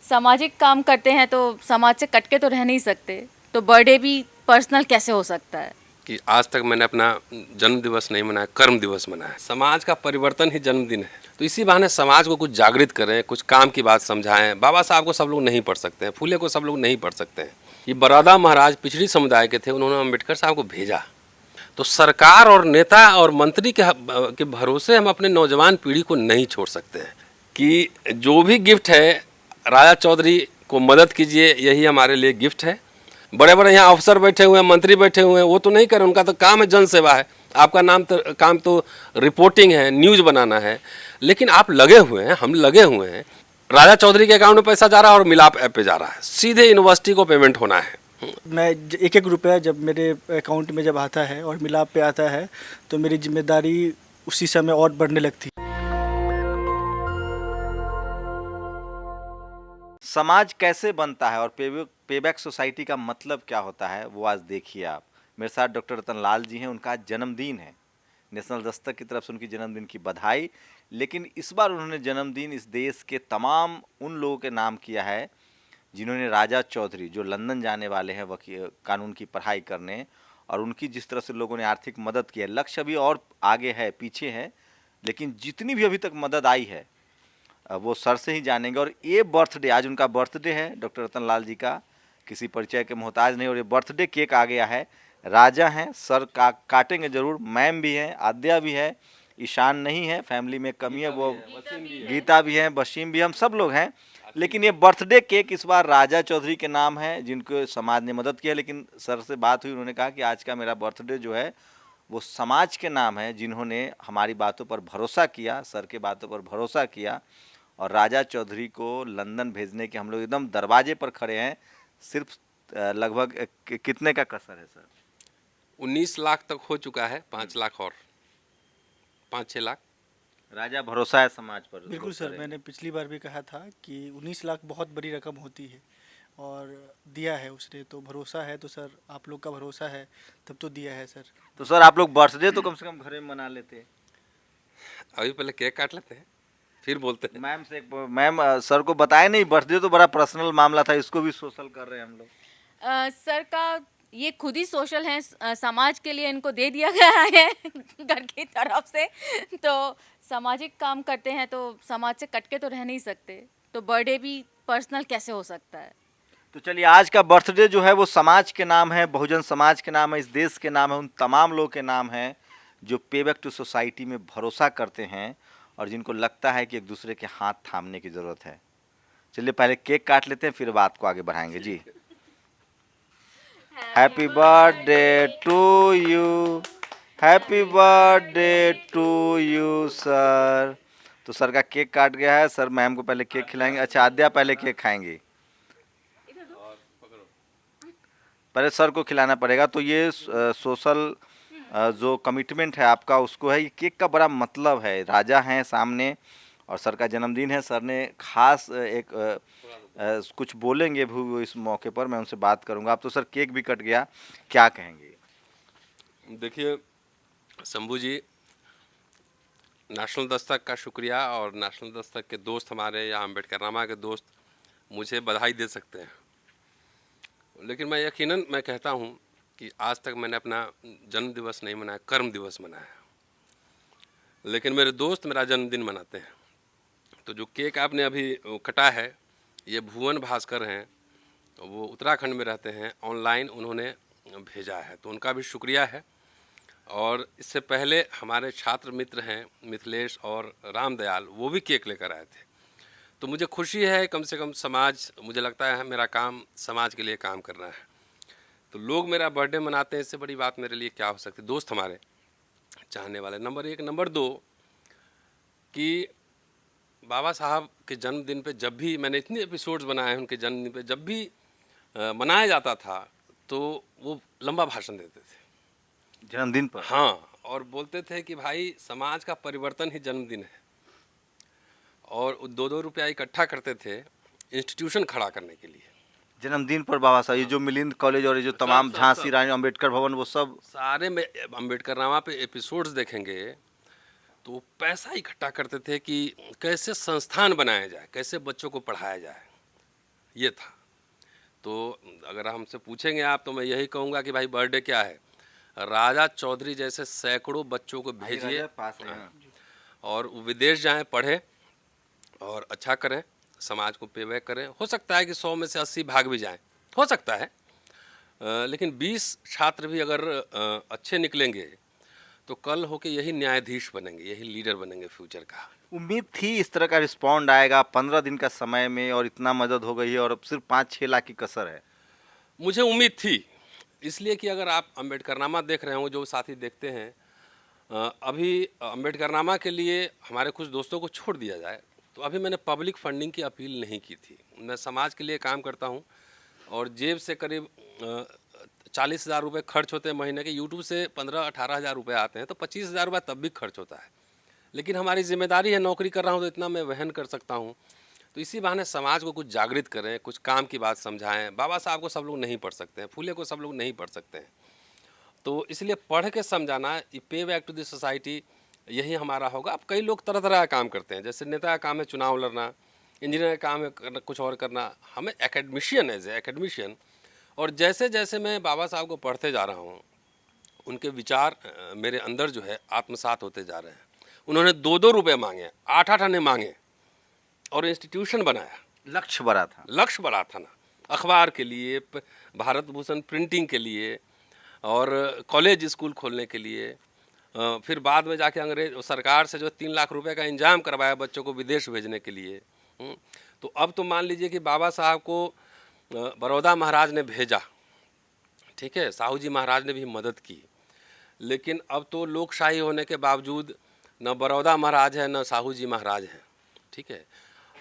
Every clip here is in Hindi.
सामाजिक काम करते हैं तो समाज से कट के तो रह नहीं सकते, तो बर्थडे भी पर्सनल कैसे हो सकता है? कि आज तक मैंने अपना जन्म दिवस नहीं मनाया, कर्म दिवस मनाया। समाज का परिवर्तन ही जन्मदिन है, तो इसी बहाने समाज को कुछ जागृत करें, कुछ काम की बात समझाएं। बाबा साहब को सब लोग नहीं पढ़ सकते हैं, फूले को सब लोग नहीं पढ़ सकते हैं। ये बड़ौदा महाराज पिछड़ी समुदाय के थे, उन्होंने अम्बेडकर साहब को भेजा। तो सरकार और नेता और मंत्री के भरोसे हम अपने नौजवान पीढ़ी को नहीं छोड़ सकते हैं कि जो भी गिफ्ट है राजा चौधरी को मदद कीजिए, यही हमारे लिए गिफ्ट है। बड़े बड़े यहाँ अफसर बैठे हुए हैं, मंत्री बैठे हुए हैं, वो तो नहीं करें, उनका तो काम है जन सेवा है। आपका काम तो रिपोर्टिंग है, न्यूज़ बनाना है। लेकिन आप लगे हुए हैं, हम लगे हुए हैं। राजा चौधरी के अकाउंट में पैसा जा रहा है और मिलाप ऐप पे जा रहा है, सीधे यूनिवर्सिटी को पेमेंट होना है। मैं एक एक रुपया जब मेरे अकाउंट में जब आता है और मिलाप पे आता है तो मेरी जिम्मेदारी उसी समय और बढ़ने लगती है। समाज कैसे बनता है और पेबैक सोसाइटी का मतलब क्या होता है, वो आज देखिए आप। मेरे साथ डॉक्टर रतन लाल जी हैं, उनका आज जन्मदिन है। नेशनल दस्तक की तरफ से उनकी जन्मदिन की बधाई। लेकिन इस बार उन्होंने जन्मदिन इस देश के तमाम उन लोगों के नाम किया है जिन्होंने राजा चौधरी, जो लंदन जाने वाले हैं वकील कानून की पढ़ाई करने, और उनकी जिस तरह से लोगों ने आर्थिक मदद की है। लक्ष्य अभी और आगे है, पीछे है, लेकिन जितनी भी अभी तक मदद आई है वो सर से ही जानेंगे। और ये बर्थडे, आज उनका बर्थडे है डॉक्टर रतन लाल जी का, किसी परिचय के मोहताज नहीं। और ये बर्थडे केक आ गया है। राजा हैं, सर काटेंगे जरूर। मैम भी हैं, आद्या भी है, ईशान नहीं है, फैमिली में कमी है, वो गीता भी है, बशीम भी, हम सब लोग हैं। लेकिन ये बर्थडे केक इस बार राजा चौधरी के नाम है, जिनको समाज ने मदद किया। लेकिन सर से बात हुई, उन्होंने कहा कि आज का मेरा बर्थडे जो है वो समाज के नाम है, जिन्होंने हमारी बातों पर भरोसा किया, सर के बातों पर भरोसा किया। और राजा चौधरी को लंदन भेजने के हम लोग एकदम दरवाजे पर खड़े हैं। सिर्फ लगभग कितने का कसर है सर? 19 लाख तक हो चुका है, 5 लाख और 5-6 लाख। राजा भरोसा है समाज पर। बिल्कुल सर, मैंने पिछली बार भी कहा था कि 19 लाख बहुत बड़ी रकम होती है और दिया है उसने, तो भरोसा है। तो सर आप लोग का भरोसा है तब तो दिया है सर। तो सर आप लोग बर्थडे तो कम से कम घर में मना लेते। अभी पहले केक काट लेते हैं, फिर बोलते हैं। मैम सर को बताया नहीं, बर्थडे तो बड़ा पर्सनल मामला था, इसको भी सोशल कर रहे हैं हम लोग। सर का ये खुद ही सोशल है, समाज के लिए इनको दे दिया गया है घर की तरफ से। तो सामाजिक काम करते हैं तो समाज से कट के तो रह नहीं सकते, तो बर्थडे भी पर्सनल कैसे हो सकता है? तो चलिए, आज का बर्थडे जो है वो समाज के नाम है, बहुजन समाज के नाम है, इस देश के नाम है, उन तमाम लोगों के नाम है जो पेबैक टू सोसाइटी में भरोसा करते हैं और जिनको लगता है कि एक दूसरे के हाथ थामने की ज़रूरत है। चलिए पहले केक काट लेते हैं, फिर बात को आगे बढ़ाएंगे जी। Happy birthday to you, happy birthday to you sir. तो सर का केक काट गया है। सर मैम को पहले केक खिलाएंगे। अच्छा, आद्या पहले केक खाएंगी, पहले सर को खिलाना पड़ेगा। तो ये सोशल जो कमिटमेंट है आपका, उसको है। ये केक का बड़ा मतलब है, राजा हैं सामने और सर का जन्मदिन है। सर ने खास एक कुछ बोलेंगे भी वो इस मौके पर, मैं उनसे बात करूंगा। अब तो सर केक भी कट गया, क्या कहेंगे? देखिए शंभू जी, नेशनल दस्तक का शुक्रिया, और नेशनल दस्तक के दोस्त हमारे या अम्बेडकर नामा के दोस्त मुझे बधाई दे सकते हैं, लेकिन मैं यकीनन मैं कहता हूं कि आज तक मैंने अपना जन्म दिवस नहीं मनाया, कर्म दिवस मनाया। लेकिन मेरे दोस्त मेरा जन्मदिन मनाते हैं। तो जो केक आपने अभी कटा है, ये भुवन भास्कर हैं, वो उत्तराखंड में रहते हैं, ऑनलाइन उन्होंने भेजा है, तो उनका भी शुक्रिया है। और इससे पहले हमारे छात्र मित्र हैं मिथिलेश और रामदयाल, वो भी केक लेकर आए थे। तो मुझे खुशी है, कम से कम समाज, मुझे लगता है मेरा काम समाज के लिए काम करना है। तो लोग मेरा बर्थडे मनाते हैं, इससे बड़ी बात मेरे लिए क्या हो सकती है। दोस्त हमारे चाहने वाले, नंबर 1। नंबर 2 कि बाबा साहब के जन्मदिन पे जब भी मैंने इतने एपिसोड्स बनाए हैं, उनके जन्मदिन पे जब भी मनाया जाता था तो वो लंबा भाषण देते थे जन्मदिन पर। हाँ, और बोलते थे कि भाई समाज का परिवर्तन ही जन्मदिन है। और 2-2 रुपया इकट्ठा करते थे इंस्टीट्यूशन खड़ा करने के लिए जन्मदिन पर बाबा साहब, ये जो मिलिंद कॉलेज और ये जो तमाम झांसी रानी अम्बेडकर भवन, वो सब सारे में अम्बेडकर नामा पे एपिसोड्स देखेंगे तो पैसा इकट्ठा करते थे कि कैसे संस्थान बनाया जाए, कैसे बच्चों को पढ़ाया जाए। ये था। तो अगर हमसे पूछेंगे आप तो मैं यही कहूँगा कि भाई बर्थडे क्या है, राजा चौधरी जैसे सैकड़ों बच्चों को भेजिए और वो विदेश जाएं, पढ़ें और अच्छा करें, समाज को पे बैक करें। हो सकता है कि 100 में से 80 भाग भी जाएं, हो सकता है, लेकिन 20 छात्र भी अगर अच्छे निकलेंगे तो कल होके यही न्यायाधीश बनेंगे, यही लीडर बनेंगे फ्यूचर का। उम्मीद थी इस तरह का रिस्पॉन्ड आएगा 15 दिन का समय में, और इतना मदद हो गई है और अब सिर्फ 5-6 लाख की कसर है। मुझे उम्मीद थी, इसलिए कि अगर आप अम्बेडकरनामा देख रहे हो, जो साथी देखते हैं, अभी अम्बेडकरनामा के लिए हमारे कुछ दोस्तों को छोड़ दिया जाए तो अभी मैंने पब्लिक फंडिंग की अपील नहीं की थी। मैं समाज के लिए काम करता हूं और जेब से करीब 40,000 रुपये खर्च होते हैं महीने के। यूट्यूब से 15-18 हज़ार रुपये आते हैं तो 25,000 रुपये तब भी खर्च होता है, लेकिन हमारी जिम्मेदारी है, नौकरी कर रहा हूँ तो इतना मैं वहन कर सकता हूँ। तो इसी बहाने समाज को कुछ जागृत करें, कुछ काम की बात समझाएं। बाबा साहब को सब लोग नहीं पढ़ सकते हैं, फूले को सब लोग नहीं पढ़ सकते हैं, तो इसलिए पढ़ के समझाना, पे बैक टू द सोसाइटी, यही हमारा होगा। अब कई लोग तरह तरह का काम करते हैं, जैसे नेता का काम है चुनाव लड़ना, इंजीनियर का काम है कुछ और करना, हमें एकेडमिशियन एज ए एकेडमिशियन। और जैसे जैसे मैं बाबा साहब को पढ़ते जा रहा हूँ, उनके विचार मेरे अंदर जो है आत्मसात होते जा रहे हैं। उन्होंने 2-2 रुपये मांगे, 8-8 आने मांगे और इंस्टीट्यूशन बनाया। लक्ष्य बड़ा था, लक्ष्य बड़ा था ना, अखबार के लिए, भारत भूषण प्रिंटिंग के लिए और कॉलेज स्कूल खोलने के लिए। फिर बाद में जाके अंग्रेज सरकार से जो 3 लाख रुपए का इंतजाम करवाया बच्चों को विदेश भेजने के लिए। तो अब तो मान लीजिए कि बाबा साहब को बड़ौदा महाराज ने भेजा, ठीक है, साहू जी महाराज ने भी मदद की, लेकिन अब तो लोकशाही होने के बावजूद न बड़ौदा महाराज है न साहू जी महाराज हैं, ठीक है।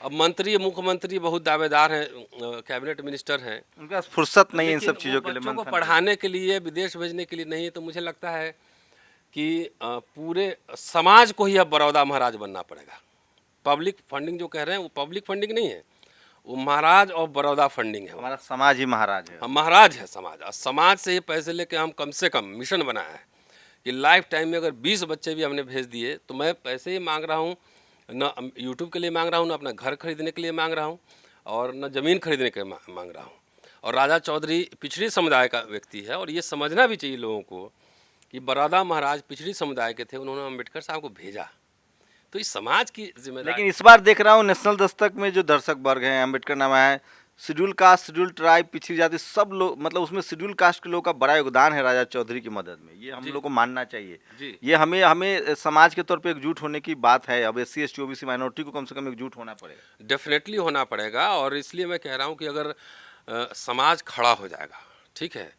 अब मंत्री, मुख्यमंत्री बहुत दावेदार हैं, कैबिनेट मिनिस्टर हैं, उनका फुर्सत नहीं है इन सब चीज़ों के लिए, बच्चों को पढ़ाने के लिए, विदेश भेजने के लिए नहीं है। तो मुझे लगता है कि पूरे समाज को ही अब बड़ौदा महाराज बनना पड़ेगा। पब्लिक फंडिंग जो कह रहे हैं वो पब्लिक फंडिंग नहीं है, वो महाराज और बड़ौदा फंडिंग है। हमारा समाज ही महाराज है, हम महाराज है समाज, और समाज से ही पैसे लेके हम कम से कम मिशन बनाया है कि लाइफ टाइम में अगर 20 बच्चे भी हमने भेज दिए तो मैं पैसे ही मांग रहा हूँ, न यूट्यूब के लिए मांग रहा हूँ, न अपना घर खरीदने के लिए मांग रहा हूँ और न ज़मीन खरीदने के लिए मांग रहा हूँ। और राजा चौधरी पिछड़ी समुदाय का व्यक्ति है और ये समझना भी चाहिए लोगों को कि बड़ौदा महाराज पिछड़ी समुदाय के थे, उन्होंने अम्बेडकर साहब को भेजा, तो इस समाज की जिम्मेदारी। लेकिन इस बार देख रहा हूँ नेशनल दस्तक में जो दर्शक वर्ग हैं, अम्बेडकरनामा है, शेड्यूल कास्ट, शेड्यूल ट्राइब, पिछड़ी जाति, सब लोग, मतलब उसमें शेड्यूल कास्ट के लोगों का बड़ा योगदान है राजा चौधरी की मदद में, ये हम लोग को मानना चाहिए जी। ये हमें समाज के तौर पे एकजुट होने की बात है। अब SC ST OBC माइनॉरिटी को कम से कम एकजुट होना पड़ेगा, डेफिनेटली होना पड़ेगा। और इसलिए मैं कह रहा हूँ कि अगर समाज खड़ा हो जाएगा, ठीक है,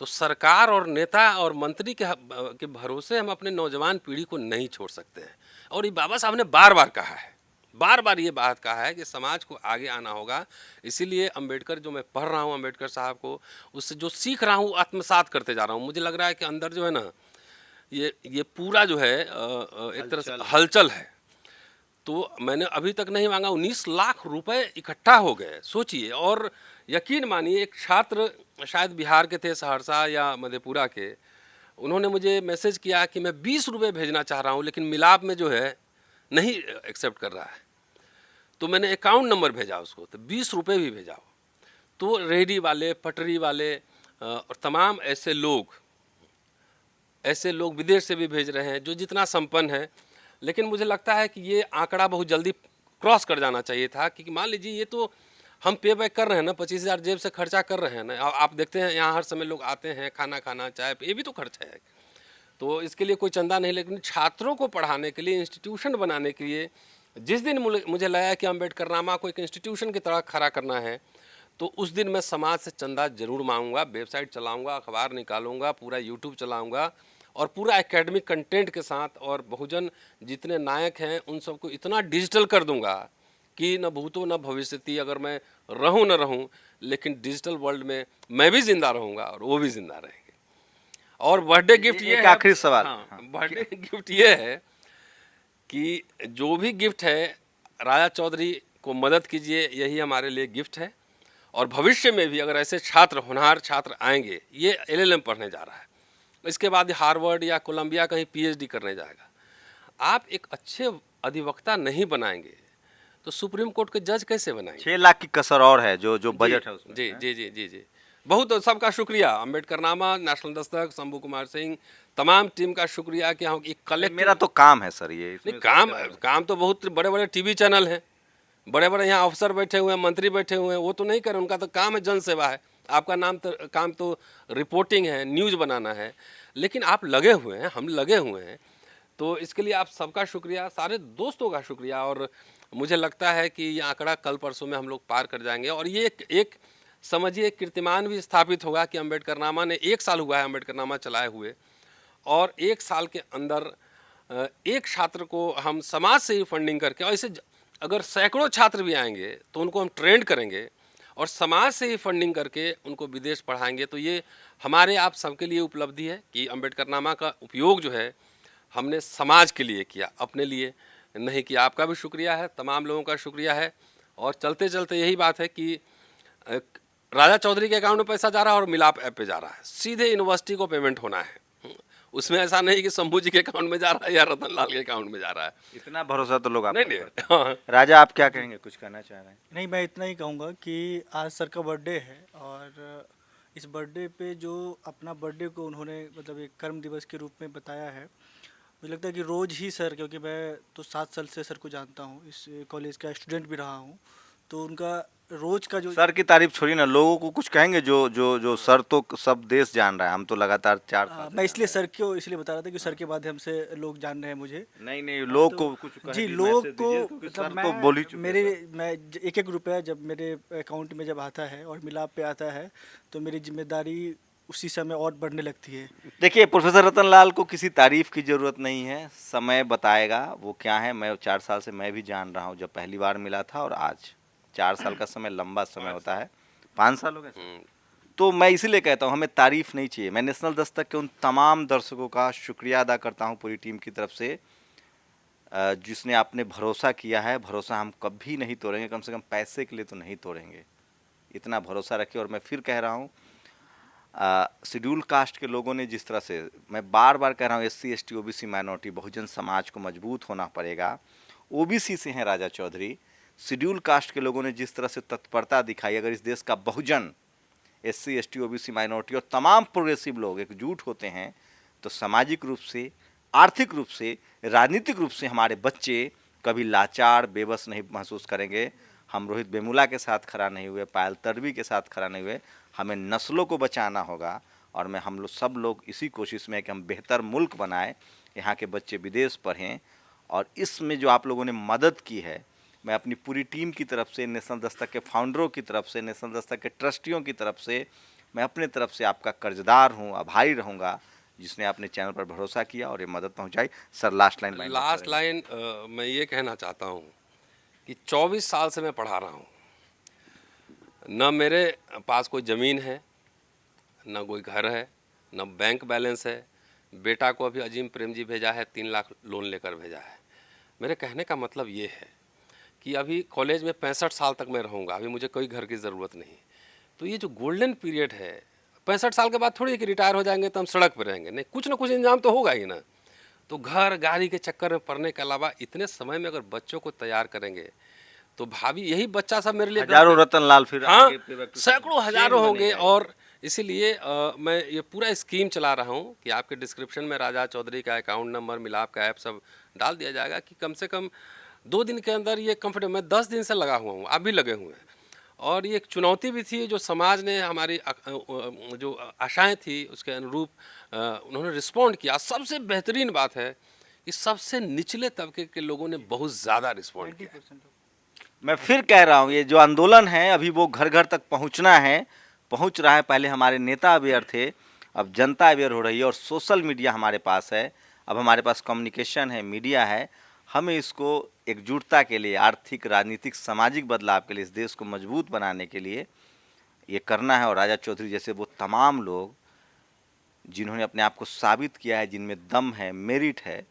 तो सरकार और नेता और मंत्री के भरोसे हम अपने नौजवान पीढ़ी को नहीं छोड़ सकते हैं। और ये बाबा साहब ने बार बार कहा है, बार बार ये बात कहा है कि समाज को आगे आना होगा। इसीलिए अम्बेडकर जो मैं पढ़ रहा हूँ, अम्बेडकर साहब को, उससे जो सीख रहा हूँ आत्मसात करते जा रहा हूँ। मुझे लग रहा है कि अंदर जो है ना, ये पूरा जो है एक तरह से हलचल है। तो मैंने अभी तक नहीं मांगा, 19 लाख रुपए इकट्ठा हो गए, सोचिए। और यकीन मानिए, एक छात्र शायद बिहार के थे, सहरसा या मधेपुरा के, उन्होंने मुझे मैसेज किया कि मैं 20 रुपये भेजना चाह रहा हूँ लेकिन मिलाप में जो है नहीं एक्सेप्ट कर रहा है। तो मैंने अकाउंट नंबर भेजा उसको, तो 20 रुपये भी भेजा। तो रेहड़ी वाले, पटरी वाले और तमाम ऐसे लोग विदेश से भी भेज रहे हैं जो जितना संपन्न है। लेकिन मुझे लगता है कि ये आंकड़ा बहुत जल्दी क्रॉस कर जाना चाहिए था, क्योंकि मान लीजिए ये तो हम पे बैक कर रहे हैं ना, 25,000 जेब से खर्चा कर रहे हैं ना। आप देखते हैं यहाँ हर समय लोग आते हैं, खाना खाना, चाय, ये भी तो खर्चा है। तो इसके लिए कोई चंदा नहीं, लेकिन छात्रों को पढ़ाने के लिए, इंस्टीट्यूशन बनाने के लिए, जिस दिन मुझे लगा कि अम्बेडकरनामा को एक इंस्टीट्यूशन की तरह खड़ा करना है, तो उस दिन मैं समाज से चंदा जरूर मांगूंगा, वेबसाइट चलाऊंगा, अखबार निकालूंगा, पूरा यूट्यूब चलाऊंगा और पूरा एकेडमिक कंटेंट के साथ, और बहुजन जितने नायक हैं उन सबको इतना डिजिटल कर दूंगा कि न भूतो न भविष्यति, अगर मैं रहूं न रहूं, लेकिन डिजिटल वर्ल्ड में मैं भी जिंदा रहूंगा और वो भी जिंदा रहेंगे। और बर्थडे गिफ्ट ये है, आखिरी सवाल, बर्थडे गिफ्ट ये है कि जो भी गिफ्ट है, राजा चौधरी को मदद कीजिए, यही हमारे लिए गिफ्ट है। और भविष्य में भी अगर ऐसे छात्र, होनहार छात्र आएंगे, ये LLM पढ़ने जा रहा है, इसके बाद हार्वर्ड या कोलंबिया कहीं PhD करने जाएगा, आप एक अच्छे अधिवक्ता नहीं बनाएंगे तो सुप्रीम कोर्ट के जज कैसे बनाएंगे? 6 लाख की कसर और है जो जो बजट है उसमें। जी जी जी जी जी बहुत सबका शुक्रिया, अम्बेडकरनामा, नेशनल दस्तक, शंभू कुमार सिंह, तमाम टीम का शुक्रिया कि हम एक कलेक्टिव। मेरा तो काम है सर ये, नहीं, काम तो बहुत बड़े बड़े टीवी चैनल हैं, बड़े बड़े यहाँ अफसर बैठे हुए हैं, मंत्री बैठे हुए हैं, वो तो नहीं करें, उनका तो काम है जन सेवा है। आपका काम तो रिपोर्टिंग है, न्यूज़ बनाना है, लेकिन आप लगे हुए हैं, हम लगे हुए हैं, तो इसके लिए आप सबका शुक्रिया, सारे दोस्तों का शुक्रिया। और मुझे लगता है कि ये आंकड़ा कल परसों में हम लोग पार कर जाएंगे और ये एक समझिए कीर्तिमान भी स्थापित होगा कि अम्बेडकरनामा ने 1 साल हुआ है अम्बेडकरनामा चलाए हुए, और 1 साल के अंदर एक छात्र को हम समाज से ही फंडिंग करके, और ऐसे अगर सैकड़ों छात्र भी आएंगे तो उनको हम ट्रेंड करेंगे और समाज से ही फंडिंग करके उनको विदेश पढ़ाएंगे। तो ये हमारे आप सबके लिए उपलब्धि है कि अम्बेडकरनामा का उपयोग जो है हमने समाज के लिए किया, अपने लिए नहीं किया। आपका भी शुक्रिया है, तमाम लोगों का शुक्रिया है। और चलते चलते यही बात है कि राजा चौधरी के अकाउंट में पैसा जा रहा है और मिलाप ऐप पे जा रहा है, सीधे यूनिवर्सिटी को पेमेंट होना है। उसमें ऐसा नहीं कि शंभू जी के अकाउंट में जा रहा है या रतन लाल के अकाउंट में जा रहा है। इतना भरोसा तो लोग आप नहीं हाँ। राजा, आप क्या कहेंगे, कुछ कहना चाह रहे हैं? नहीं, मैं इतना ही कहूँगा कि आज सर का बर्थडे है और इस बर्थडे पे जो अपना बर्थडे को उन्होंने मतलब एक कर्म दिवस के रूप में बताया है, मुझे लगता है कि रोज़ ही सर, क्योंकि मैं तो 7 साल से सर को जानता हूँ, इस कॉलेज का स्टूडेंट भी रहा हूँ, तो उनका रोज़ का जो सर की तारीफ छोड़िए ना, लोगों को कुछ कहेंगे जो जो जो सर तो सब देश जान रहा है, हम तो लगातार 4 साल मैं इसलिए सर को इसलिए बता रहा था कि सर के माध्यम से लोग जान रहे हैं मुझे। नहीं नहीं, लोग को कुछ कहे जी, कि लोग मैसेज को दीजिए, क्योंकि सर मतलब तो बोल ही चुके मेरे हैं। मैं एक एक रुपया जब मेरे अकाउंट में जब आता है और मिलाप पे आता है तो मेरी जिम्मेदारी उसी समय और बढ़ने लगती है। देखिए, प्रोफेसर रतनलाल को किसी तारीफ की जरूरत नहीं है, समय बताएगा वो क्या है। मैं 4 साल से मैं भी जान रहा हूँ, जब पहली बार मिला था और आज 4 साल का समय लंबा समय होता है। 5 साल हो गए। तो मैं इसीलिए कहता हूँ हमें तारीफ नहीं चाहिए। मैं नेशनल दस्तक के उन तमाम दर्शकों का शुक्रिया अदा करता हूँ पूरी टीम की तरफ से, जिसने आपने भरोसा किया है। भरोसा हम कभी नहीं तोड़ेंगे, कम से कम पैसे के लिए तो नहीं तोड़ेंगे, इतना भरोसा रखिए। और मैं फिर कह रहा हूँ, शेड्यूल कास्ट के लोगों ने जिस तरह से, मैं बार बार कह रहा हूँ, SC ST OBC minority Bahujan Samaj को मजबूत होना पड़ेगा। OBC से हैं राजा चौधरी, शेड्यूल कास्ट के लोगों ने जिस तरह से तत्परता दिखाई, अगर इस देश का बहुजन SC ST OBC माइनॉरिटी और तमाम प्रोग्रेसिव लोग एकजुट होते हैं तो सामाजिक रूप से, आर्थिक रूप से, राजनीतिक रूप से हमारे बच्चे कभी लाचार बेबस नहीं महसूस करेंगे। हम रोहित वेमुला के साथ खड़ा नहीं हुए, पायल तडवी के साथ खड़ा नहीं हुए। हमें नस्लों को बचाना होगा और मैं हम लोग सब लोग इसी कोशिश में है कि हम बेहतर मुल्क बनाएं, यहाँ के बच्चे विदेश पढ़ें। और इसमें जो आप लोगों ने मदद की है, मैं अपनी पूरी टीम की तरफ से, नेशनल दस्तक के फाउंडरों की तरफ से, नेशनल दस्तक के ट्रस्टियों की तरफ से, मैं अपने तरफ से आपका कर्जदार हूँ, आभारी रहूँगा, जिसने अपने चैनल पर भरोसा किया और ये मदद पहुँचाई। सर, लास्ट लाइन मैं ये कहना चाहता हूँ कि 24 साल से मैं पढ़ा रहा हूँ, न मेरे पास कोई ज़मीन है, न कोई घर है, न बैंक बैलेंस है। बेटा को अभी अजीम प्रेम जी भेजा है, 3 लाख लोन लेकर भेजा है। मेरे कहने का मतलब ये है कि अभी कॉलेज में 65 साल तक मैं रहूँगा, अभी मुझे कोई घर की ज़रूरत नहीं। तो ये जो गोल्डन पीरियड है, 65 साल के बाद थोड़ी कि रिटायर हो जाएंगे तो हम सड़क पर रहेंगे, नहीं, कुछ ना कुछ इंतजाम तो होगा ही ना। तो घर गाड़ी के चक्कर में पढ़ने के अलावा इतने समय में अगर बच्चों को तैयार करेंगे तो भाभी यही बच्चा सब मेरे लिए हजारों रतनलाल फिर हाँ, आगे सैकड़ों हजारों होंगे। और इसीलिए मैं ये पूरा स्कीम चला रहा हूँ कि आपके डिस्क्रिप्शन में राजा चौधरी का अकाउंट नंबर, मिलाप का ऐप सब डाल दिया जाएगा कि कम से कम 2 दिन के अंदर ये कंफर्टेबल। मैं 10 दिन से लगा हुआ हूँ, आप भी लगे हुए हैं। और ये एक चुनौती भी थी जो समाज ने हमारी जो आशाएं थी उसके अनुरूप उन्होंने रिस्पॉन्ड किया। सबसे बेहतरीन बात है कि सबसे निचले तबके के लोगों ने बहुत ज़्यादा रिस्पॉन्ड किया। मैं फिर कह रहा हूँ, ये जो आंदोलन है अभी वो घर घर तक पहुँचना है, पहुँच रहा है। पहले हमारे नेता अवेयर थे, अब जनता अवेयर हो रही है और सोशल मीडिया हमारे पास है, अब हमारे पास कम्युनिकेशन है, मीडिया है। हमें इसको एकजुटता के लिए, आर्थिक, राजनीतिक, सामाजिक बदलाव के लिए, इस देश को मजबूत बनाने के लिए ये करना है। और राजा चौधरी जैसे वो तमाम लोग जिन्होंने अपने आप को साबित किया है, जिनमें दम है, मेरिट है,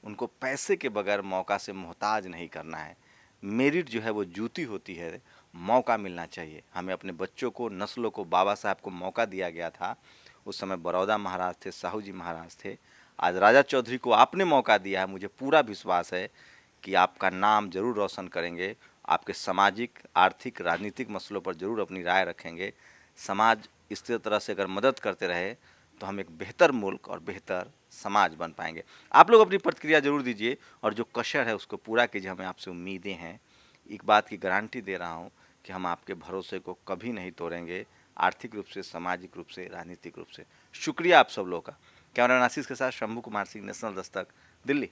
उनको पैसे के बगैर मौका से मोहताज नहीं करना है। मेरिट जो है वो जूती होती है, मौका मिलना चाहिए। हमें अपने बच्चों को, नस्लों को, बाबा साहब को मौका दिया गया था। उस समय बड़ौदा महाराज थे, साहू जी महाराज थे। आज राजा चौधरी को आपने मौका दिया है, मुझे पूरा विश्वास है कि आपका नाम जरूर रोशन करेंगे आपके सामाजिक, आर्थिक, राजनीतिक मसलों पर जरूर अपनी राय रखेंगे। समाज इस तरह से अगर मदद करते रहे तो हम एक बेहतर मुल्क और बेहतर समाज बन पाएंगे। आप लोग अपनी प्रतिक्रिया जरूर दीजिए और जो कसर है उसको पूरा कीजिए, हमें आपसे उम्मीदें हैं। एक बात की गारंटी दे रहा हूँ कि हम आपके भरोसे को कभी नहीं तोड़ेंगे, आर्थिक रूप से, सामाजिक रूप से, राजनीतिक रूप से। शुक्रिया आप सब लोगों का। कैमरा आशीष के साथ शंभू कुमार सिंह, नेशनल दस्तक, दिल्ली।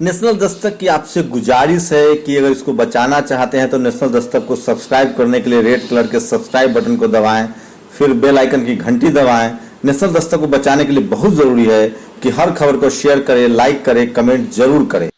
नेशनल दस्तक की आपसे गुजारिश है कि अगर इसको बचाना चाहते हैं तो नेशनल दस्तक को सब्सक्राइब करने के लिए रेड कलर के सब्सक्राइब बटन को दबाएं, फिर बेल आइकन की घंटी दबाएं। नेशनल दस्तक को बचाने के लिए बहुत जरूरी है कि हर खबर को शेयर करें, लाइक करें, कमेंट जरूर करें।